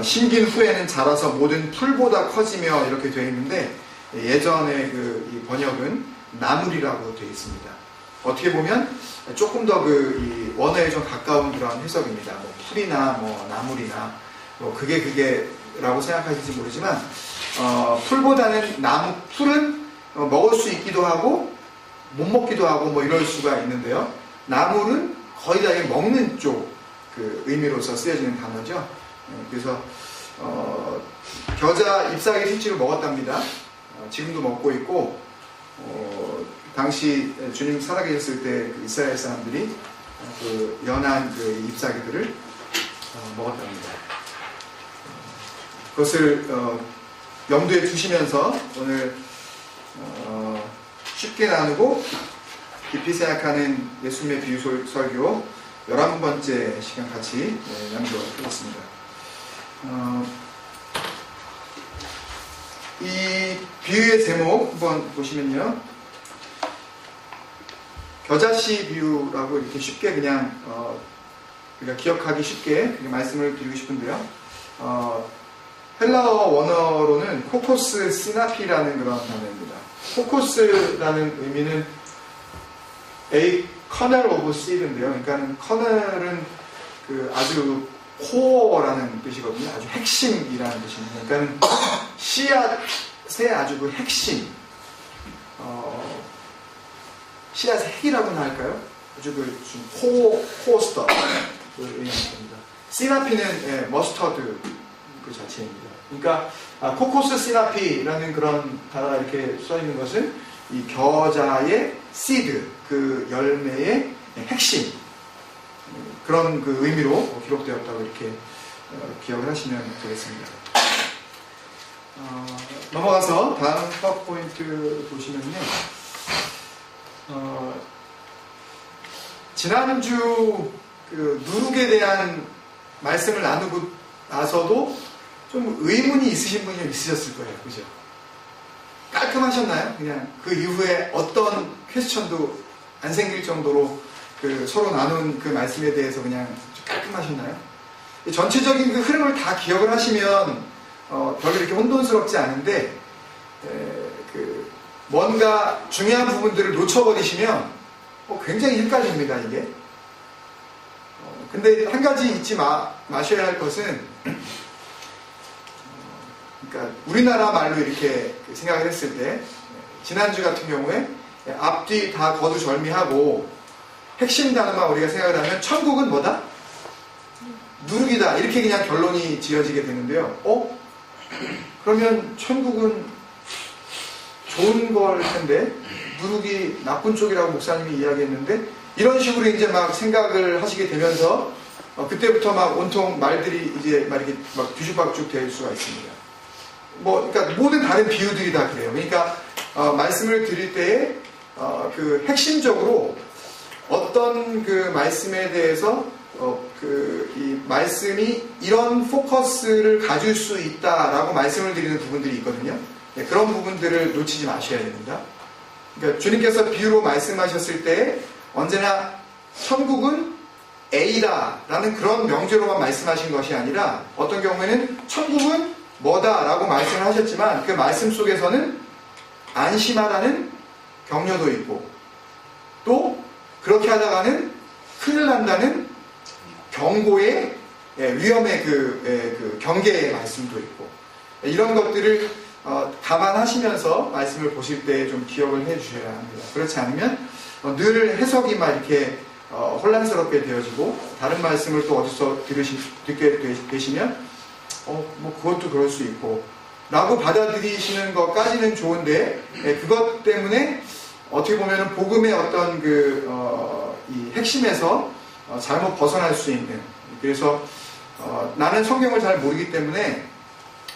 심긴 후에는 자라서 모든 풀보다 커지며 이렇게 되어 있는데, 예전에 이 번역은 나물이라고 되어 있습니다. 어떻게 보면 조금 더 이 원어에 좀 가까운 그런 해석입니다. 뭐 풀이나 뭐 나물이나 뭐 그게라고 생각하실지 모르지만, 풀보다는 풀은 먹을 수 있기도 하고 못 먹기도 하고 뭐 이럴 수가 있는데요. 나물은 거의 다 먹는 쪽 의미로서 쓰여지는 단어죠. 그래서 겨자 잎사귀 실제로 먹었답니다. 지금도 먹고 있고, 당시 주님 살아계셨을 때 이스라엘 사람들이 연한 잎사귀들을 먹었답니다. 그것을 염두에 두시면서 오늘 쉽게 나누고 깊이 생각하는 예수님의 비유 설교 11번째 시간 같이 나누도록 하겠습니다. 이 비유의 제목 한번 보시면요, 겨자씨 비유라고 이렇게 쉽게 그냥 우리가 기억하기 쉽게 말씀을 드리고 싶은데요. 헬라어 원어로는 코코스 시나피라는 그런 단어입니다. 코코스라는 의미는 A kernel of seed인데요. 그러니까 kernel은 아주 코어라는 뜻이거든요. 아주 핵심이라는 뜻입니다. 그러니까 씨앗의 아주 핵심, 씨앗의 핵이라고나 할까요? 아주 코스터 의미합니다. 시나피는 머스터드 자체입니다. 그러니까 코코스 시나피라는 그런 단어가 이렇게 써 있는 것은 이 겨자의 시드, 열매의 핵심, 그런 의미로 기록되었다고 이렇게 기억을 하시면 되겠습니다. 넘어가서 다음 파워포인트 보시면요, 지난주 누룩에 대한 말씀을 나누고 나서도 좀 의문이 있으신 분이 좀 있으셨을 거예요. 그죠? 깔끔하셨나요? 그냥 그 이후에 어떤 퀘스천도 안 생길 정도로 서로 나눈 말씀에 대해서 그냥 깔끔하셨나요? 전체적인 흐름을 다 기억을 하시면 별로 이렇게 혼돈스럽지 않은데, 뭔가 중요한 부분들을 놓쳐버리시면 굉장히 헷갈립니다, 이게. 근데 한 가지 잊지 마셔야 할 것은, 그러니까 우리나라 말로 이렇게 생각을 했을 때, 지난주 같은 경우에 앞뒤 다 거두절미하고 핵심 단어만 우리가 생각을 하면 천국은 뭐다? 누룩이다. 이렇게 그냥 결론이 지어지게 되는데요. 그러면 천국은 좋은 걸 텐데 누룩이 나쁜 쪽이라고 목사님이 이야기했는데, 이런 식으로 이제 막 생각을 하시게 되면서 그때부터 막 온통 말들이 이제 막 이렇게 막 뒤죽박죽 될 수가 있습니다. 그러니까 모든 다른 비유들이 다 그래요. 그러니까 말씀을 드릴 때에 핵심적으로 어떤 말씀에 대해서 이 말씀이 이런 포커스를 가질 수 있다라고 말씀을 드리는 부분들이 있거든요. 네, 그런 부분들을 놓치지 마셔야 됩니다. 그러니까 주님께서 비유로 말씀하셨을 때 언제나 천국은 A다라는 그런 명제로만 말씀하신 것이 아니라, 어떤 경우에는 천국은 뭐다라고 말씀을 하셨지만 그 말씀 속에서는 안심하라는 격려도 있고, 또 그렇게 하다가는 큰일 난다는 경고의 위험의 경계의 말씀도 있고, 이런 것들을 감안하시면서 말씀을 보실 때 좀 기억을 해 주셔야 합니다. 그렇지 않으면 늘 해석이 막 이렇게 혼란스럽게 되어지고, 다른 말씀을 또 어디서 듣게 되시면 그것도 그럴 수 있고 라고 받아들이시는 것까지는 좋은데, 그것 때문에 어떻게 보면 복음의 어떤 이 핵심에서 잘못 벗어날 수 있는, 그래서 나는 성경을 잘 모르기 때문에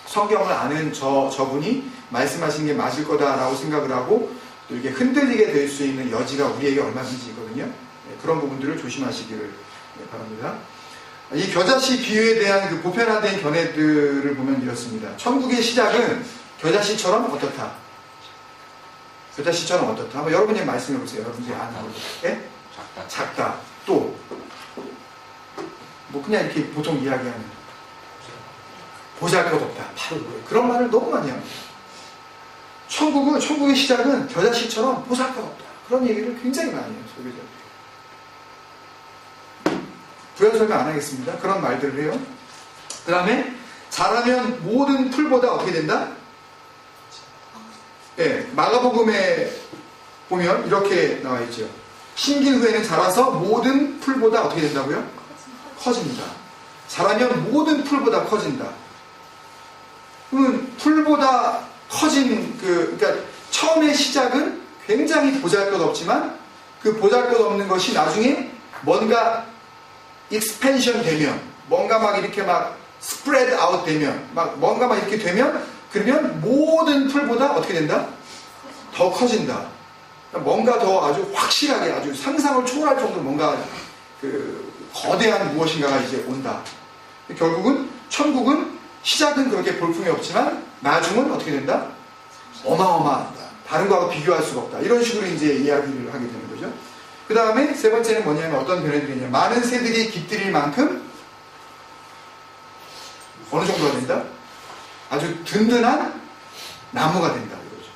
성경을 아는 저분이 말씀하신 게 맞을 거다라고 생각을 하고 또 이렇게 흔들리게 될 수 있는 여지가 우리에게 얼마든지 있거든요. 그런 부분들을 조심하시기를 바랍니다. 이 겨자씨 비유에 대한 보편화된 견해들을 보면 이렇습니다. 천국의 시작은 겨자씨처럼 어떻다? 겨자씨처럼 어떻다? 한번 여러분이 말씀해 보세요. 여러분이 아는 거. 작다. 또 그냥 이렇게 보통 이야기하는 보잘것없다. 바로 그거예요. 그런 말을 너무 많이 합니다. 천국의 시작은 겨자씨처럼 보잘것없다. 그런 얘기를 굉장히 많이 해요. 소비자들이. 부연 설명 안 하겠습니다. 그런 말들을 해요. 그 다음에 자라면 모든 풀보다 어떻게 된다? 예, 마가복음에 보면 이렇게 나와 있죠. 심길 후에는 자라서 모든 풀보다 어떻게 된다고요? 커진다. 자라면 모든 풀보다 커진다. 그러면 풀보다 커진 그러니까 처음의 시작은 굉장히 보잘것없지만 그 보잘것없는 것이 나중에 뭔가 익스펜션 되면, 뭔가 막 이렇게 막 스프레드 아웃 되면, 막 뭔가 막 이렇게 되면, 그러면 모든 풀보다 어떻게 된다? 더 커진다. 뭔가 더 아주 확실하게, 아주 상상을 초월할 정도로 뭔가 그 거대한 무엇인가가 이제 온다. 결국은 천국은 시작은 그렇게 볼품이 없지만 나중은 어떻게 된다? 어마어마하다. 다른 거하고 비교할 수가 없다. 이런 식으로 이제 이야기를 하게 되는 거죠. 그 다음에 세 번째는 뭐냐면 어떤 변화들이 있냐. 많은 새들이 깃들일 만큼 어느 정도가 된다? 아주 든든한 나무가 된다. 이거죠.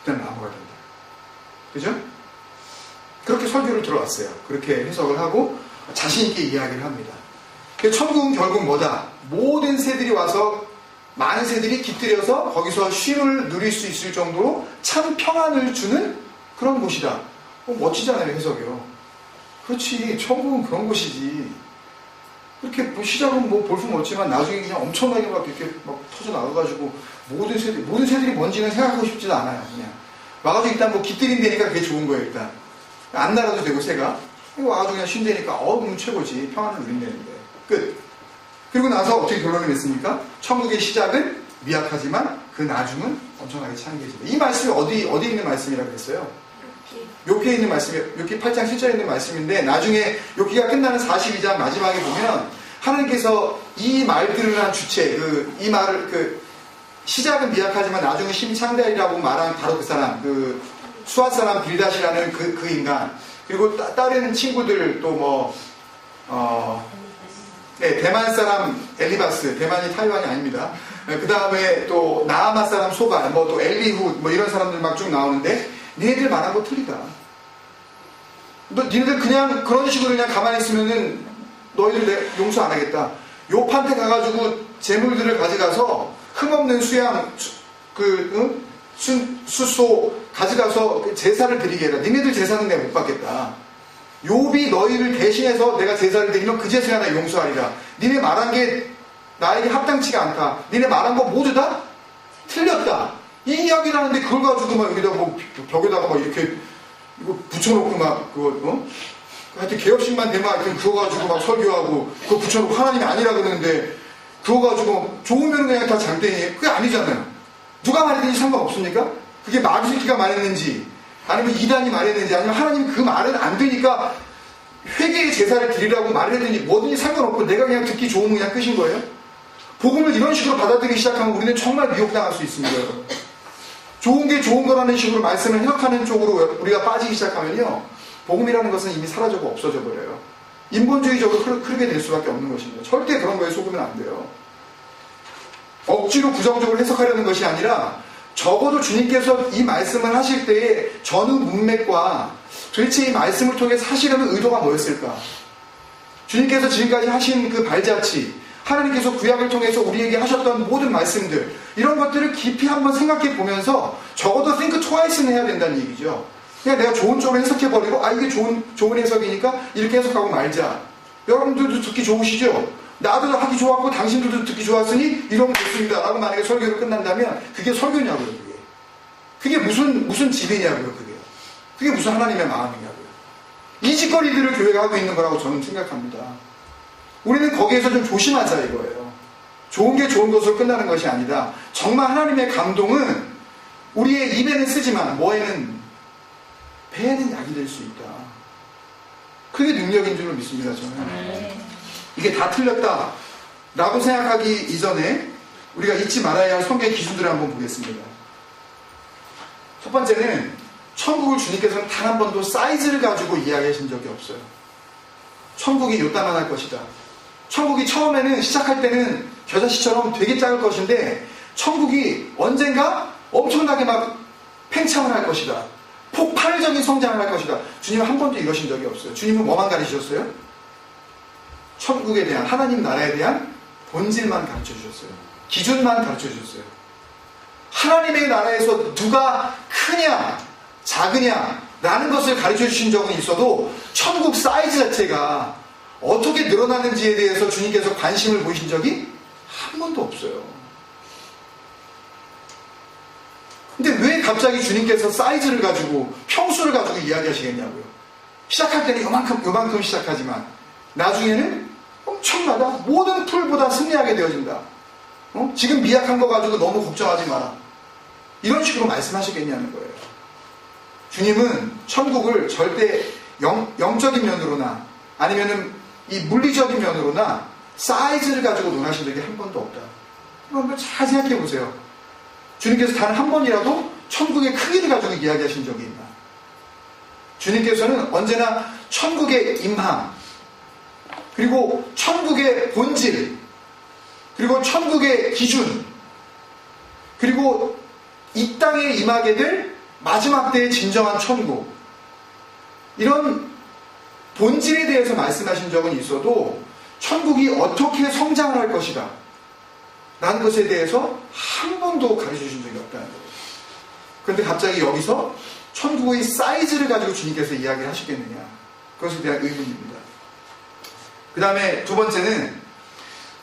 든든한 나무가 된다. 그죠? 그렇게 설교를 들어왔어요. 그렇게 해석을 하고 자신있게 이야기를 합니다. 천국은 결국 뭐다? 모든 새들이 와서 많은 새들이 깃들여서 거기서 쉼을 누릴 수 있을 정도로 참 평안을 주는 그런 곳이다. 멋지잖아요, 해석이요. 그렇지, 천국은 그런 곳이지. 그렇게 뭐 시작은 뭐 볼품 없지만 나중에 그냥 엄청나게 막 이렇게 막 터져 나가가지고 모든 새들이 뭔지는 생각하고 싶지도 않아요. 그냥 와가지고 일단 뭐 깃들인다니까 그게 좋은 거예요. 일단 안 날아도 되고 새가 와가지고 그냥 쉰다니까 너무 최고지. 평안을 누린다는데 끝. 그리고 나서 어떻게 결론을 냈습니까? 천국의 시작은 미약하지만 그 나중은 엄청나게 창대해진다. 이 말씀이 어디 있는 말씀이라고 했어요? 욥기에 있는 말씀이에요. 욥기 8장 7절에 있는 말씀인데 나중에 욥기가 끝나는 42장 마지막에 보면 하나님께서 이 말들을 한 주체, 이 말을 시작은 미약하지만 나중에 심히 창대하리라고 말한 바로 그 사람, 수아 사람 빌닷이라는 그 인간, 그리고 다른 친구들 또 대만 사람 엘리바스, 대만이 타이완이 아닙니다. 그 다음에 또 나아마 사람 소발, 또 엘리훗, 이런 사람들 막 쭉 나오는데 니네들 말한 거 틀리다. 니네들 그냥 그런 식으로 그냥 가만히 있으면은 너희들 내 용서 안 하겠다. 욥한테 가가지고 재물들을 가져가서 흠없는 수양, 수소 가져가서 제사를 드리게 해라. 니네들 제사는 내가 못 받겠다. 욥이 너희를 대신해서 내가 제사를 드리면 그 제사가 나 용서하리라. 니네 말한 게 나에게 합당치가 않다. 니네 말한 거 모두 다 틀렸다. 이 이야기를 하는데 그걸 가지고 막 여기다 벽에다가 막 이렇게 이거 붙여놓고 막 하여튼 개업식만 되면 하여튼 그거 가지고 막 설교하고 그거 붙여놓고 하나님이 아니라 그러는데 그거 가지고 좋으면 그냥 다 장땡이에요. 그게 아니잖아요. 누가 말했는지 상관없습니까? 그게 마귀새끼가 말했는지 아니면 이단이 말했는지 아니면 하나님 그 말은 안 되니까 회개의 제사를 드리라고 말을 했는지 뭐든지 상관없고 내가 그냥 듣기 좋으면 그냥 끝인 거예요? 복음을 이런 식으로 받아들이기 시작하면 우리는 정말 미혹당할 수 있습니다. 좋은 게 좋은 거라는 식으로 말씀을 해석하는 쪽으로 우리가 빠지기 시작하면요, 복음이라는 것은 이미 사라지고 없어져 버려요. 인본주의적으로 흐르게 될 수밖에 없는 것입니다. 절대 그런 거에 속으면 안 돼요. 억지로 부정적으로 해석하려는 것이 아니라 적어도 주님께서 이 말씀을 하실 때의 전후 문맥과 도대체 이 말씀을 통해서 하시려는 의도가 뭐였을까? 주님께서 지금까지 하신 그 발자취, 하나님께서 구약을 통해서 우리에게 하셨던 모든 말씀들, 이런 것들을 깊이 한번 생각해 보면서 적어도 think twice는 해야 된다는 얘기죠. 그냥 내가 좋은 쪽으로 해석해버리고 이게 좋은 해석이니까 이렇게 해석하고 말자. 여러분들도 듣기 좋으시죠? 나도 하기 좋았고 당신들도 듣기 좋았으니 이러면 됐습니다 라고 만약에 설교를 끝난다면 그게 설교냐고요. 그게 무슨 지배냐고요. 그게 무슨 하나님의 마음이냐고요. 이 짓거리들을 교회가 하고 있는 거라고 저는 생각합니다. 우리는 거기에서 좀 조심하자 이거예요. 좋은 게 좋은 것으로 끝나는 것이 아니라 정말 하나님의 감동은 우리의 입에는 쓰지만 배에는 약이 될 수 있다. 그게 능력인 줄로 믿습니다. 저는 이게 다 틀렸다 라고 생각하기 이전에 우리가 잊지 말아야 할 성경의 기준들을 한번 보겠습니다. 첫 번째는 천국을 주님께서는 단 한 번도 사이즈를 가지고 이야기하신 적이 없어요. 천국이 요따만할 것이다. 천국이 처음에는 시작할 때는 겨자씨처럼 되게 작을 것인데 천국이 언젠가 엄청나게 막 팽창을 할 것이다. 폭발적인 성장을 할 것이다. 주님은 한 번도 이러신 적이 없어요. 주님은 뭐만 가르치셨어요? 천국에 대한, 하나님 나라에 대한 본질만 가르쳐 주셨어요. 기준만 가르쳐 주셨어요. 하나님의 나라에서 누가 크냐 작으냐 라는 것을 가르쳐 주신 적은 있어도 천국 사이즈 자체가 어떻게 늘어나는지에 대해서 주님께서 관심을 보이신 적이 한 번도 없어요. 근데 왜 갑자기 주님께서 사이즈를 가지고 평수를 가지고 이야기하시겠냐고요. 시작할 때는 요만큼 시작하지만 나중에는 엄청나다. 모든 풀보다 승리하게 되어진다. 지금 미약한 거 가지고 너무 걱정하지 마라. 이런 식으로 말씀하시겠냐는 거예요. 주님은 천국을 절대 영적인 면으로나 아니면은 이 물리적인 면으로나 사이즈를 가지고 논하신 적이 한 번도 없다. 한번 잘 생각해 보세요. 주님께서 단 한 번이라도 천국의 크기를 가지고 이야기하신 적이 있나? 주님께서는 언제나 천국의 임함, 그리고 천국의 본질, 그리고 천국의 기준, 그리고 이 땅에 임하게 될 마지막 때의 진정한 천국, 이런 본질에 대해서 말씀하신 적은 있어도 천국이 어떻게 성장을 할 것이다 라는 것에 대해서 한 번도 가르쳐주신 적이 없다는 거예요. 그런데 갑자기 여기서 천국의 사이즈를 가지고 주님께서 이야기를 하시겠느냐, 그것에 대한 의문입니다. 그 다음에 두 번째는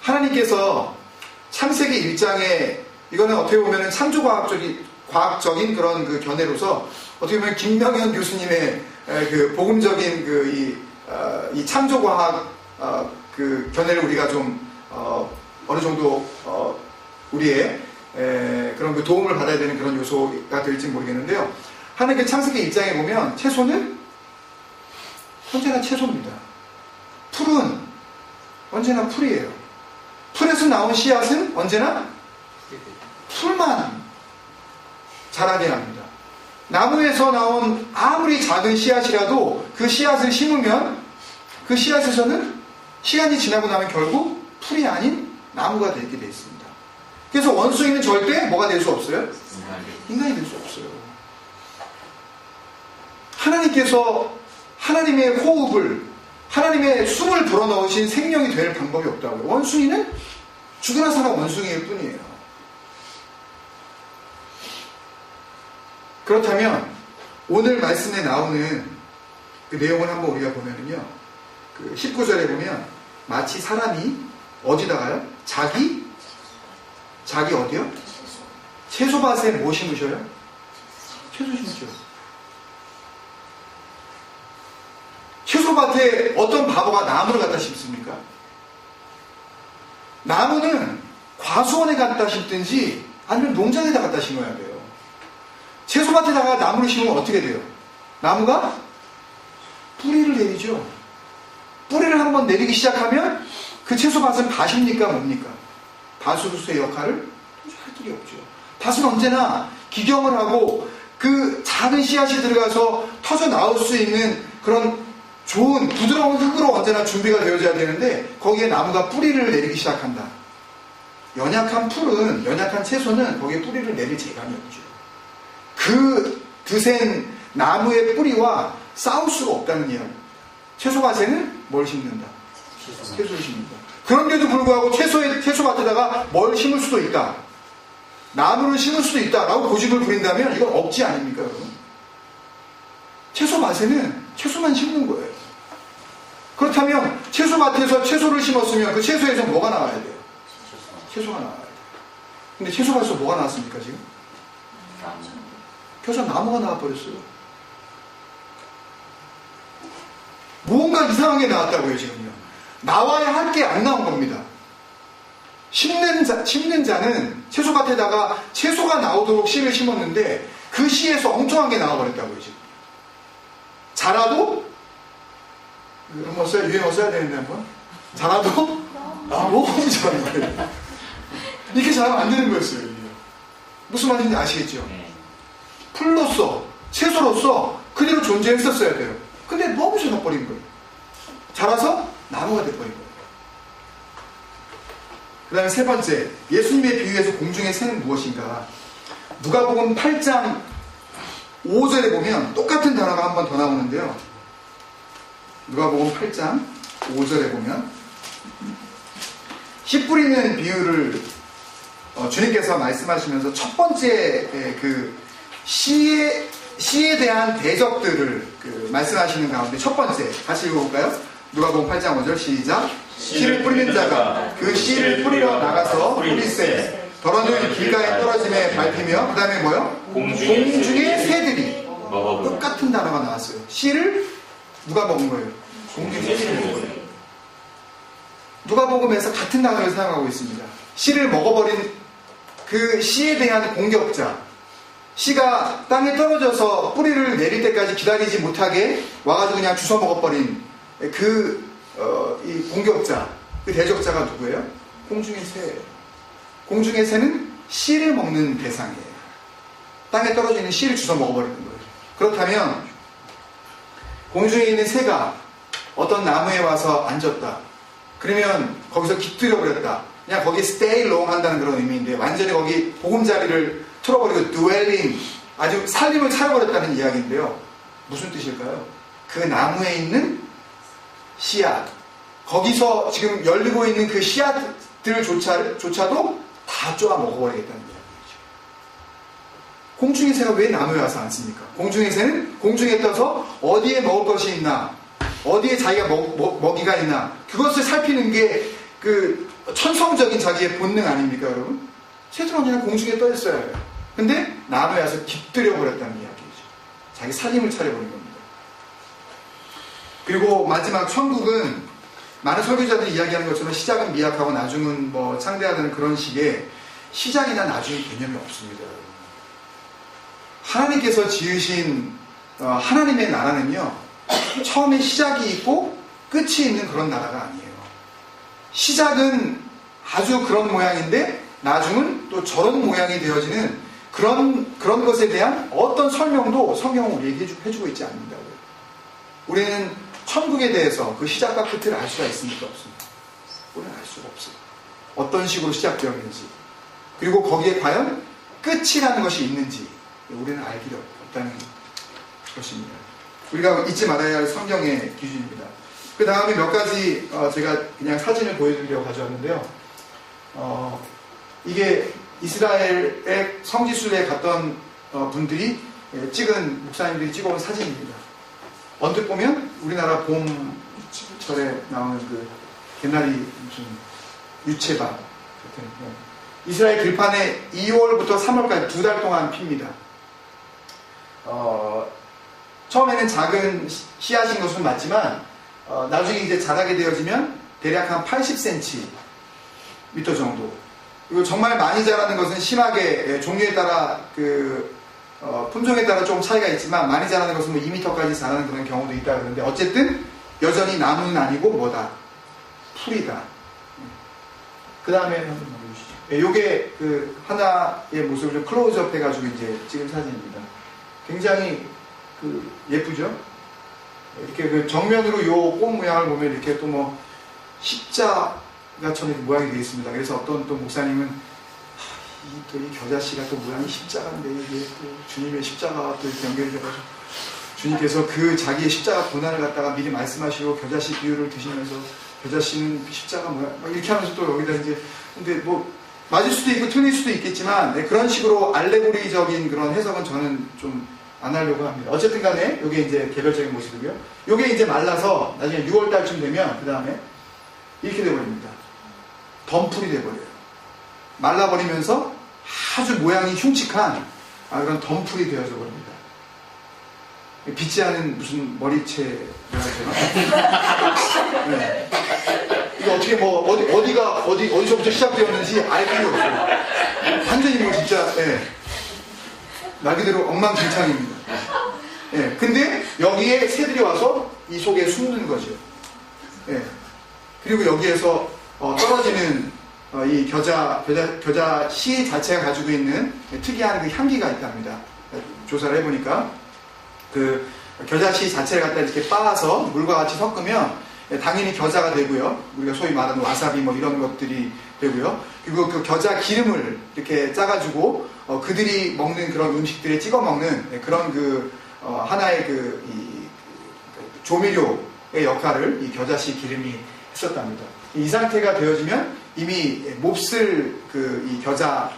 하나님께서 창세기 1장에, 이거는 어떻게 보면 과학적인 그런 그 견해로서 어떻게 보면 김명현 교수님의 그 복음적인 이 창조과학 그 견해를 우리가 좀 어느 정도 우리의 그런 그 도움을 받아야 되는 그런 요소가 될지 모르겠는데요. 하나님께 창세기 1장에 보면 채소는 언제나 채소입니다. 풀은 언제나 풀이에요. 풀에서 나온 씨앗은 언제나 풀만 자라게 합니다. 나무에서 나온 아무리 작은 씨앗이라도 그 씨앗을 심으면 그 씨앗에서는 시간이 지나고 나면 결국 풀이 아닌 나무가 되게 되어 있습니다. 그래서 원숭이는 절대 뭐가 될 수 없어요? 인간이 될 수 없어요. 하나님께서 하나님의 호흡을, 하나님의 숨을 불어넣으신 생명이 될 방법이 없다고요. 원숭이는 죽으나 사나 원숭이일 뿐이에요. 그렇다면 오늘 말씀에 나오는 그 내용을 한번 우리가 보면은요, 그 19절에 보면 마치 사람이 어디다가요? 자기 어디요? 채소밭에 뭐 심으셔요? 채소 심으셔요. 채소밭에 어떤 바보가 나무를 갖다 심습니까? 나무는 과수원에 갖다 심든지 아니면 농장에다 갖다 심어야 돼요. 채소밭에다가 나무를 심으면 어떻게 돼요? 나무가 뿌리를 내리죠. 뿌리를 한번 내리기 시작하면 그 채소밭은 밭입니까 뭡니까? 밭으로서의 역할을 할 길이 없죠. 밭은 언제나 기경을 하고 그 작은 씨앗이 들어가서 터져 나올 수 있는 그런 좋은 부드러운 흙으로 언제나 준비가 되어져야 되는데 거기에 나무가 뿌리를 내리기 시작한다. 연약한 풀은, 연약한 채소는 거기에 뿌리를 내릴 재간이 없죠. 그 드센 나무의 뿌리와 싸울 수가 없다는 이야기. 채소밭에는 뭘 심는다? 채소를 심는다. 그런데도 불구하고 채소밭에다가 뭘 심을 수도 있다. 나무를 심을 수도 있다라고 고집을 부린다면 이건 억지 아닙니까, 여러분? 채소밭에는 채소만 심는 거예요. 그렇다면 채소밭에서 채소를 심었으면 그 채소에서 뭐가 나와야 돼요? 채소가 나와야 돼요. 근데 채소밭에서 뭐가 나왔습니까, 지금? 겨자 나무가 나와버렸어요. 뭔가 이상한 게 나왔다고요, 지금요. 나와야 할 게 안 나온 겁니다. 심는 자는 채소밭에다가 채소가 나오도록 씨를 심었는데 그 씨에서 엉뚱한 게 나와버렸다고요, 지금. 자라도, 한번 유행어 써야 되는데 한번. 자라도 너무 잘하는 이렇게 잘하면 안 되는 거였어요, 이게. 무슨 말인지 아시겠죠? 풀로서, 채소로서 그대로 존재했었어야 돼요. 근데 너무 작아버린 거예요. 자라서 나무가 돼버린 거예요. 그 다음에 세 번째, 예수님의 비유에서 공중의 새는 무엇인가? 누가복음 8장 5절에 보면 똑같은 단어가 한 번 더 나오는데요. 누가복음 8장 5절에 보면 씨 뿌리는 비유를 주님께서 말씀하시면서 첫 번째 그 씨에 대한 대적들을 말씀하시는 가운데 첫 번째, 같이 읽어볼까요? 누가복음 8장 5절 시작. 씨를 뿌리는 자가 그 씨를 뿌리러 나가서 뿌리세 더러는 길가에 떨어짐에 밟히며 그 다음에 뭐요? 공중의 새들이 똑같은 단어가 나왔어요. 씨를 누가 먹은 거예요? 공중의 새들이 먹은 거예요. 누가복음에서 같은 단어를 사용하고 있습니다. 씨를 먹어버린 그 씨에 대한 공격자, 씨가 땅에 떨어져서 뿌리를 내릴 때까지 기다리지 못하게 와가지고 그냥 주워 먹어버린 이 공격자, 그 대적자가 누구예요? 공중의 새예요. 공중의 새는 씨를 먹는 대상이에요. 땅에 떨어져 있는 씨를 주워 먹어버리는 거예요. 그렇다면 공중에 있는 새가 어떤 나무에 와서 앉았다. 그러면 거기서 깃들여 버렸다. 그냥 거기 stay long 한다는 그런 의미인데 완전히 거기 보금자리를 틀어버리고 dwelling, 아주 살림을 차려버렸다는 이야기인데요. 무슨 뜻일까요? 그 나무에 있는 씨앗, 거기서 지금 열리고 있는 그 씨앗들조차도 다 쪼아 먹어버리겠다는 이야기죠. 공중의 새가 왜 나무에 와서 앉습니까? 공중의 새는 공중에 떠서 어디에 먹을 것이 있나, 어디에 자기가 먹이가 있나, 그것을 살피는 게 그 천성적인 자기의 본능 아닙니까, 여러분? 새들은 언제나 공중에 떠 있어야 해요. 근데 나무에 와서 깃들여 버렸다는 이야기죠. 자기 살림을 차려버린 겁니다. 그리고 마지막 천국은 많은 설교자들이 이야기하는 것처럼 시작은 미약하고 나중은 뭐 창대하다는 그런 식의 시작이나 나중의 개념이 없습니다. 하나님께서 지으신 하나님의 나라는요, 처음에 시작이 있고 끝이 있는 그런 나라가 아니에요. 시작은 아주 그런 모양인데 나중은 또 저런 모양이 되어지는 그런 것에 대한 어떤 설명도 성경은 우리에게 해주고 있지 않는다고요. 우리는 천국에 대해서 그 시작과 끝을 알 수가 있습니까? 없습니까? 우리는 알 수가 없어요. 어떤 식으로 시작되었는지, 그리고 거기에 과연 끝이라는 것이 있는지 우리는 알 길이 없다는 것입니다. 우리가 잊지 말아야 할 성경의 기준입니다. 그 다음에 몇 가지 제가 그냥 사진을 보여드리려고 가져왔는데요. 이게 이스라엘의 성지순례에 갔던 분들이 찍은, 목사님들이 찍어온 사진입니다. 언뜻 보면 우리나라 봄철에 나오는 그 개나리 무슨 유채밭 같은, 이스라엘 들판에 2월부터 3월까지 2달 동안 핍니다. 처음에는 작은 씨앗인 것은 맞지만 나중에 이제 자라게 되어지면 대략 한 80cm 정도. 그리고 정말 많이 자라는 것은 심하게 종류에 따라 품종에 따라 좀 차이가 있지만 많이 자라는 것은 뭐 2m까지 자라는 그런 경우도 있다 그러는데 어쨌든 여전히 나무는 아니고 뭐다? 풀이다. 그 다음에 한번 보여주시죠. 요게 그 하나의 모습을 좀 클로즈업 해가지고 이제 찍은 사진입니다. 굉장히 예쁘죠? 이렇게 그 정면으로 요 꽃 모양을 보면 이렇게 또 뭐 십자가처럼 이렇게 모양이 되어 있습니다. 그래서 어떤 또 목사님은 이 겨자씨가 또 모양이 십자가인데 이게 또 주님의 십자가와 또 이렇게 연결이 돼가지고 주님께서 그 자기의 십자가 고난을 갖다가 미리 말씀하시고 겨자씨 비유를 드시면서 겨자씨는 십자가 모양 막 이렇게 하면서 또 여기다 이제 근데 뭐 맞을 수도 있고 틀릴 수도 있겠지만 그런 식으로 알레고리적인 그런 해석은 저는 좀 안 하려고 합니다. 어쨌든 간에 이게 이제 개별적인 모습이고요. 이게 이제 말라서 나중에 6월달쯤 되면 그 다음에 이렇게 돼버립니다. 덤풀이 돼버려요. 말라버리면서 아주 모양이 흉측한 그런 덤풀이 되어져 버립니다. 빛지 않은 무슨 머리채라 하잖아. 네. 이게 어떻게 뭐 어디서부터 시작되었는지 알 필요 없어요. 완전히 뭐 진짜 말 그대로 엉망진창입니다. 근데 여기에 새들이 와서 이 속에 숨는 거죠. 그리고 여기에서 떨어지는 이 겨자 씨 자체가 가지고 있는 특이한 그 향기가 있답니다. 조사를 해보니까 그 겨자 씨 자체를 갖다 이렇게 빻아서 물과 같이 섞으면 당연히 겨자가 되고요. 우리가 소위 말하는 와사비 뭐 이런 것들이 되고요. 그리고 그 겨자 기름을 이렇게 짜가지고 그들이 먹는 그런 음식들에 찍어 먹는 그런 하나의 조미료의 역할을 이 겨자씨 기름이 했었답니다. 이 상태가 되어지면 이미 몹쓸 이 겨자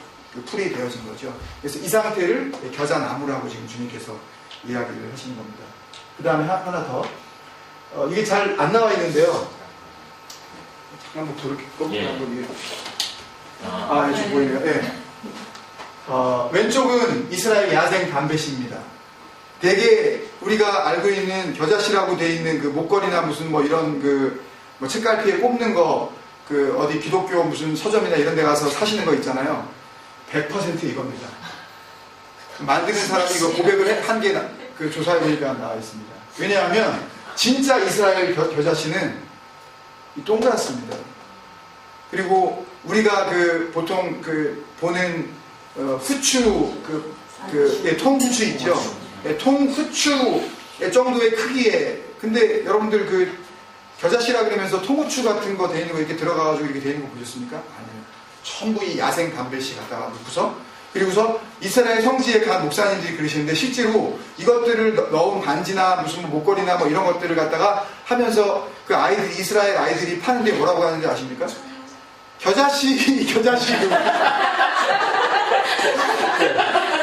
풀이 되어진 거죠. 그래서 이 상태를 겨자나무라고 지금 주님께서 이야기를 하시는 겁니다. 그 다음에 하나 더. 이게 잘 안 나와 있는데요. 잠깐 한번 그렇게 꺾고 한번 위에. 지금 보이네요. 예. 왼쪽은 이스라엘 야생 담배씨입니다. 대개 우리가 알고 있는 겨자씨라고 돼 있는 그 목걸이나 무슨 뭐 이런 뭐 책갈피에 꼽는 거 어디 기독교 무슨 서점이나 이런 데 가서 사시는 거 있잖아요. 100% 이겁니다. 만드는 사람이 이거 고백을 한 게 조사해 보니까 나와 있습니다. 왜냐하면 진짜 이스라엘 겨자씨는 동그랗습니다. 그리고 우리가 보통 보는 후추 통후추 있죠. 통후추 정도의 크기에. 근데 여러분들 겨자씨라 그러면서 통후추 같은 거 돼 있는 거 이렇게 들어가가지고 이렇게 돼 있는 거 보셨습니까? 아니요. 전부 이 야생 담배씨 갖다가 놓고서, 그리고서 이스라엘 성지에 간 목사님들이 그러시는데 실제로 이것들을 넣은 반지나 무슨 목걸이나 뭐 이런 것들을 갖다가 하면서 이스라엘 아이들이 파는데 뭐라고 하는지 아십니까? 겨자씨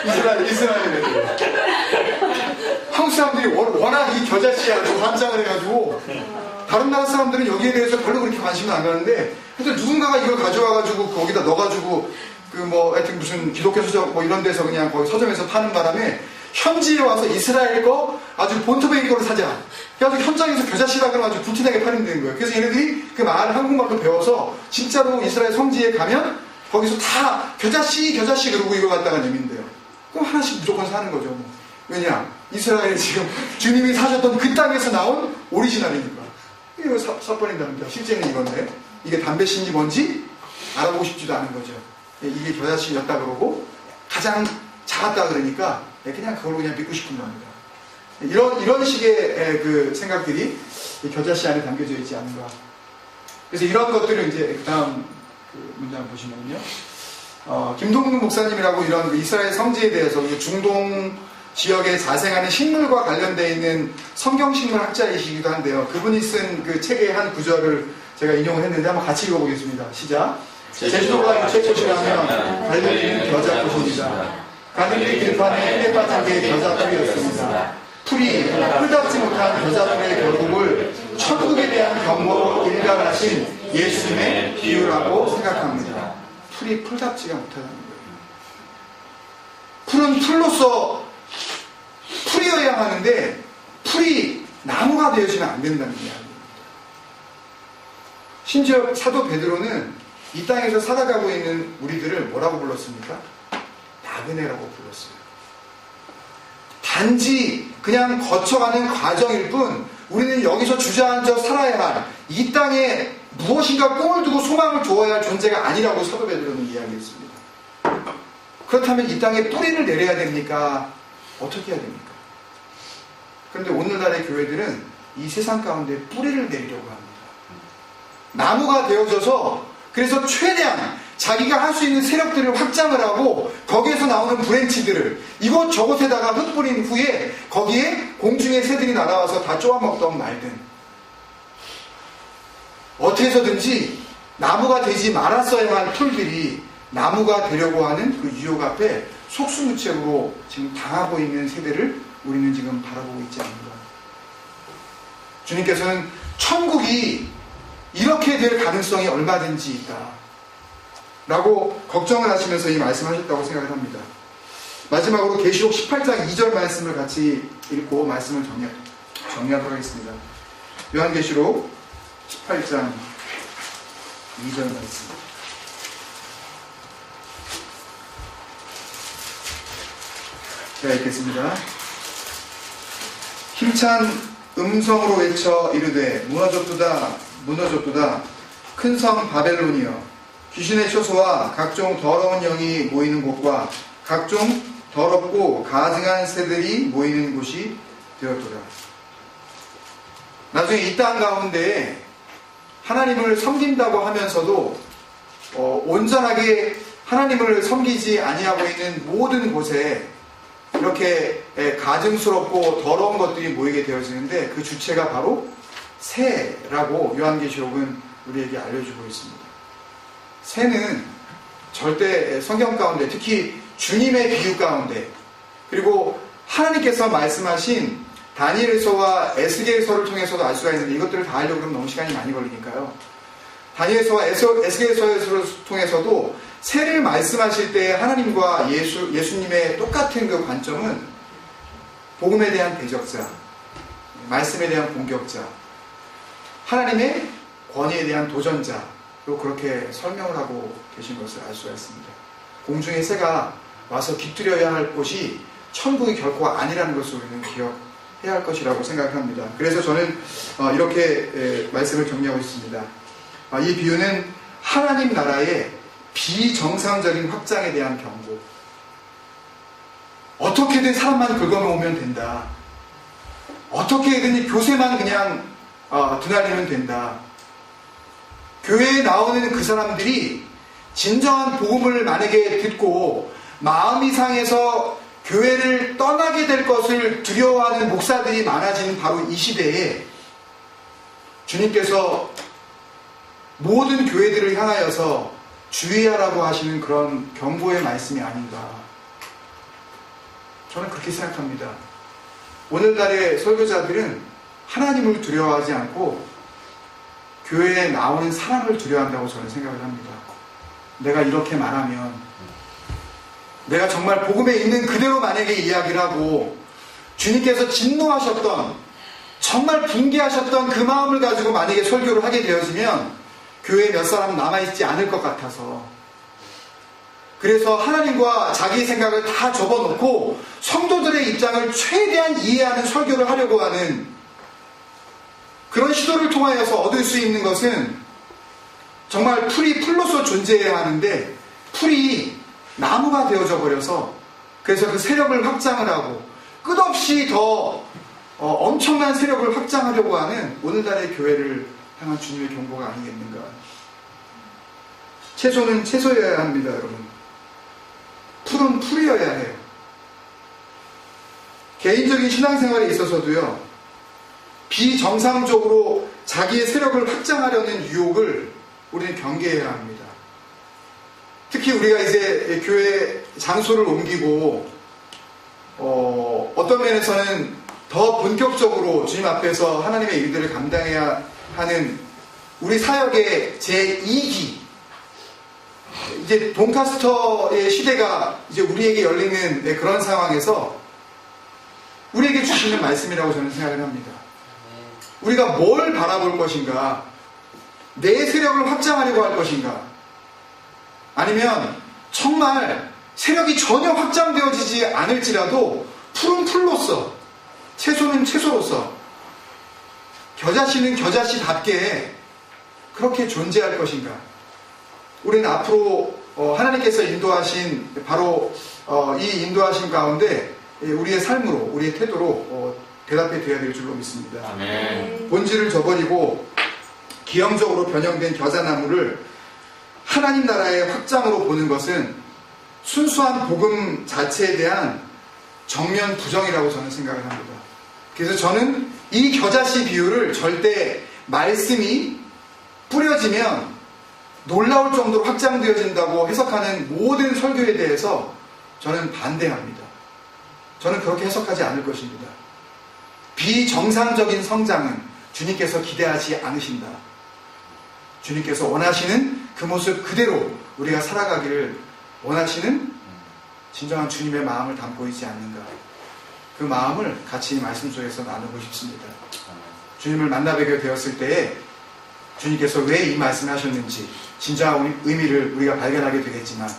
이스라엘 한국 사람들이 워낙 이 겨자씨하고 환장을 해가지고 다른 나라 사람들은 여기에 대해서 별로 그렇게 관심이 안 가는데, 근데 누군가가 이걸 가져와가지고 거기다 넣어가지고 하여튼 무슨 기독교 서점 뭐 이런 데서 그냥 거기 서점에서 파는 바람에 현지에 와서 이스라엘 거 아주 본토베이 거를 사자. 그래서 현장에서 겨자씨라 그러면 아주 불티나게 팔린다는 거예요. 그래서 얘네들이 그 말을 한국말로 배워서 진짜로 이스라엘 성지에 가면 거기서 다 겨자씨 그러고 이거 갖다가 내민대요. 그럼 하나씩 무조건 사는 거죠. 왜냐? 이스라엘 지금 주님이 사셨던 그 땅에서 나온 오리지널이니까. 이거 사버린답니다. 실제는 이건데 이게 담배씨인지 뭔지 알아보고 싶지도 않은 거죠. 이게 겨자씨였다 그러고 가장 작았다 그러니까 그냥 그걸로 그냥 믿고 싶은 겁니다. 이런 식의 생각들이 이 겨자씨 안에 담겨져 있지 않은가. 그래서 이런 것들을 이제 그 다음 문장 보시면요. 김동국 목사님이라고 이런 이스라엘 성지에 대해서 중동 지역에 자생하는 식물과 관련되어 있는 성경식물 학자이시기도 한데요. 그분이 쓴 책의 한 구절을 제가 인용을 했는데 한번 같이 읽어보겠습니다. 시작. 제주도가 유채꽃이라면 갈매기는 겨자꽃입니다. 가는길 길판에 햇볕하게 겨자풀이었습니다. 풀이 풀닿지 못한 겨자풀의 결국을 천국에 대한 경고로 일갈하신 예수님의 비유라고 생각합니다. 풀이 풀닿지가 못하다는 거예요. 풀은 풀로서 풀이어야 하는데 풀이 나무가 되어지면 안 된다는 이야기입니다. 심지어 사도 베드로는 이 땅에서 살아가고 있는 우리들을 뭐라고 불렀습니까? 나그네라고 불렀어요. 단지 그냥 거쳐가는 과정일 뿐 우리는 여기서 주저앉아 살아야 할 이 땅에 무엇인가 꿈을 두고 소망을 두어야 할 존재가 아니라고 사도 베드로는 이야기했습니다. 그렇다면 이 땅에 뿌리를 내려야 됩니까? 어떻게 해야 됩니까? 그런데 오늘날의 교회들은 이 세상 가운데 뿌리를 내리려고 합니다. 나무가 되어져서 그래서 최대한 자기가 할 수 있는 세력들을 확장을 하고 거기에서 나오는 브랜치들을 이곳저곳에다가 흩뿌린 후에 거기에 공중의 새들이 날아와서 다 쪼아먹던 말든 어떻게 해서든지 나무가 되지 말았어야 할 풀들이 나무가 되려고 하는 그 유혹 앞에 속수무책으로 지금 당하고 있는 세대를 우리는 지금 바라보고 있지 않는가. 주님께서는 천국이 이렇게 될 가능성이 얼마든지 있다 라고 걱정을 하시면서 이 말씀하셨다고 생각을 합니다. 마지막으로 계시록 18장 2절 말씀을 같이 읽고 말씀을 정리하도록 하겠습니다. 요한계시록 18장 2절 말씀. 제가 읽겠습니다. 힘찬 음성으로 외쳐 이르되 무너졌도다 무너졌도다 큰 성 바벨론이여 귀신의 처소와 각종 더러운 영이 모이는 곳과 각종 더럽고 가증한 새들이 모이는 곳이 되었도다. 나중에 이 땅 가운데 하나님을 섬긴다고 하면서도 온전하게 하나님을 섬기지 아니하고 있는 모든 곳에 이렇게 가증스럽고 더러운 것들이 모이게 되어지는데 그 주체가 바로 새라고 요한계시록은 우리에게 알려주고 있습니다. 새는 절대 성경 가운데, 특히 주님의 비유 가운데, 그리고 하나님께서 말씀하신 다니엘서와 에스겔서를 통해서도 알 수가 있는데, 이것들을 다 알려고 그러면 너무 시간이 많이 걸리니까요. 다니엘서와 에스겔서를 통해서도 새를 말씀하실 때 하나님과 예수님의 똑같은 그 관점은 복음에 대한 대적자, 말씀에 대한 공격자, 하나님의 권위에 대한 도전자로 그렇게 설명을 하고 계신 것을 알 수가 있습니다. 공중의 새가 와서 깃들여야 할 곳이 천국이 결코 아니라는 것을 우리는 기억해야 할 것이라고 생각합니다. 그래서 저는 이렇게 말씀을 정리하고 있습니다. 이 비유는 하나님 나라의 비정상적인 확장에 대한 경고. 어떻게든 사람만 긁어놓으면 된다. 어떻게든 이 교세만 그냥 드날리면 된다. 교회에 나오는 그 사람들이 진정한 복음을 만약에 듣고 마음이 상해서 교회를 떠나게 될 것을 두려워하는 목사들이 많아진 바로 이 시대에 주님께서 모든 교회들을 향하여서 주의하라고 하시는 그런 경고의 말씀이 아닌가. 저는 그렇게 생각합니다. 오늘날의 설교자들은 하나님을 두려워하지 않고 교회에 나오는 사람을 두려워한다고 저는 생각을 합니다. 내가 이렇게 말하면, 내가 정말 복음에 있는 그대로 만약에 이야기를 하고 주님께서 진노하셨던, 정말 붕괴하셨던 그 마음을 가지고 만약에 설교를 하게 되어지면 교회에 몇 사람 남아있지 않을 것 같아서, 그래서 하나님과 자기 생각을 다 접어놓고 성도들의 입장을 최대한 이해하는 설교를 하려고 하는 그런 시도를 통하여서 얻을 수 있는 것은 정말 풀이 풀로서 존재해야 하는데 풀이 나무가 되어져 버려서, 그래서 그 세력을 확장을 하고 끝없이 더 엄청난 세력을 확장하려고 하는 오늘날의 교회를 향한 주님의 경고가 아니겠는가. 채소는 채소여야 합니다, 여러분. 풀은 풀이어야 해요. 개인적인 신앙생활에 있어서도요, 비정상적으로 자기의 세력을 확장하려는 유혹을 우리는 경계해야 합니다. 특히 우리가 이제 교회 장소를 옮기고 어떤 면에서는 더 본격적으로 주님 앞에서 하나님의 일들을 감당해야 하는 우리 사역의 제2기, 이제 돈카스터의 시대가 이제 우리에게 열리는 그런 상황에서 우리에게 주시는 말씀이라고 저는 생각을 합니다. 우리가 뭘 바라볼 것인가? 내 세력을 확장하려고 할 것인가? 아니면 정말 세력이 전혀 확장되어지지 않을지라도 풀은 풀로서, 채소는 채소로서, 겨자씨는 겨자씨답게 그렇게 존재할 것인가? 우리는 앞으로 하나님께서 인도하신 바로 이 인도하신 가운데 우리의 삶으로, 우리의 태도로 대답해 드려야 될 줄로 믿습니다. 아멘. 본질을 저버리고 기형적으로 변형된 겨자나무를 하나님 나라의 확장으로 보는 것은 순수한 복음 자체에 대한 정면 부정이라고 저는 생각을 합니다. 그래서 저는 이 겨자씨 비유를 절대 말씀이 뿌려지면 놀라울 정도로 확장되어진다고 해석하는 모든 설교에 대해서 저는 반대합니다. 저는 그렇게 해석하지 않을 것입니다. 비정상적인 성장은 주님께서 기대하지 않으신다. 주님께서 원하시는 그 모습 그대로 우리가 살아가기를 원하시는 진정한 주님의 마음을 담고 있지 않는가. 그 마음을 같이 말씀 속에서 나누고 싶습니다. 주님을 만나 뵙게 되었을 때에 주님께서 왜 이 말씀을 하셨는지 진정한 의미를 우리가 발견하게 되겠지만,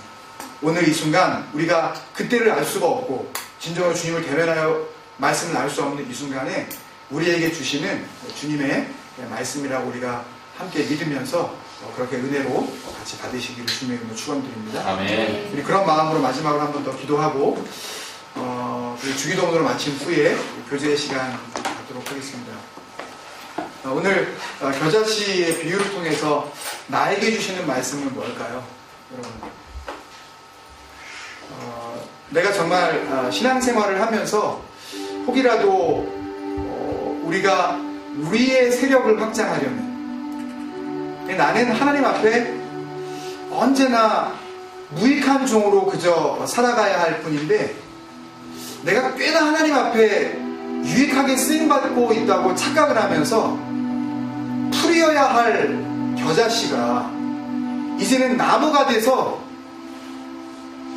오늘 이 순간 우리가 그때를 알 수가 없고 진정으로 주님을 대면하여 말씀을 알 수 없는 이 순간에 우리에게 주시는 주님의 말씀이라고 우리가 함께 믿으면서 그렇게 은혜로 같이 받으시기를 주님의 이름으로 축원드립니다. 아멘. 우리 그런 마음으로 마지막으로 한 번 더 기도하고 주기도문으로 마친 후에 교제의 시간 갖도록 하겠습니다. 오늘 겨자씨의 비유를 통해서 나에게 주시는 말씀은 뭘까요? 여러분, 내가 정말 신앙생활을 하면서 혹이라도 우리가 우리의 세력을 확장하려면 나는 하나님 앞에 언제나 무익한 종으로 그저 살아가야 할 뿐인데 내가 꽤나 하나님 앞에 유익하게 쓰임받고 있다고 착각을 하면서 풀이어야 할 겨자씨가 이제는 나무가 돼서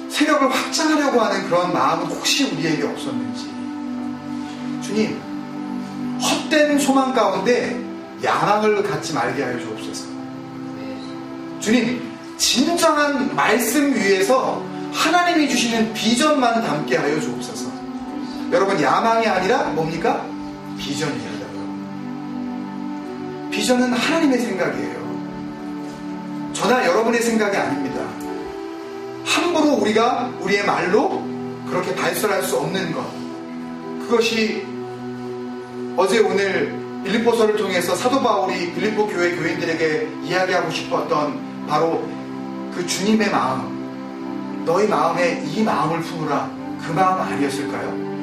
세력을 확장하려고 하는 그런 마음은 혹시 우리에게 없었는지. 주님, 헛된 소망 가운데 야망을 갖지 말게 하여 주옵소서. 주님, 진정한 말씀 위에서 하나님이 주시는 비전만 담게 하여 주옵소서. 여러분, 야망이 아니라 뭡니까? 비전입니다. 비전은 하나님의 생각이에요. 저나 여러분의 생각이 아닙니다. 함부로 우리가 우리의 말로 그렇게 발설할 수 없는 것, 그것이 어제 오늘 빌립보서를 통해서 사도 바울이 빌립보 교회 교인들에게 이야기하고 싶었던 바로 그 주님의 마음, 너희 마음에 이 마음을 품으라, 그 마음 아니었을까요?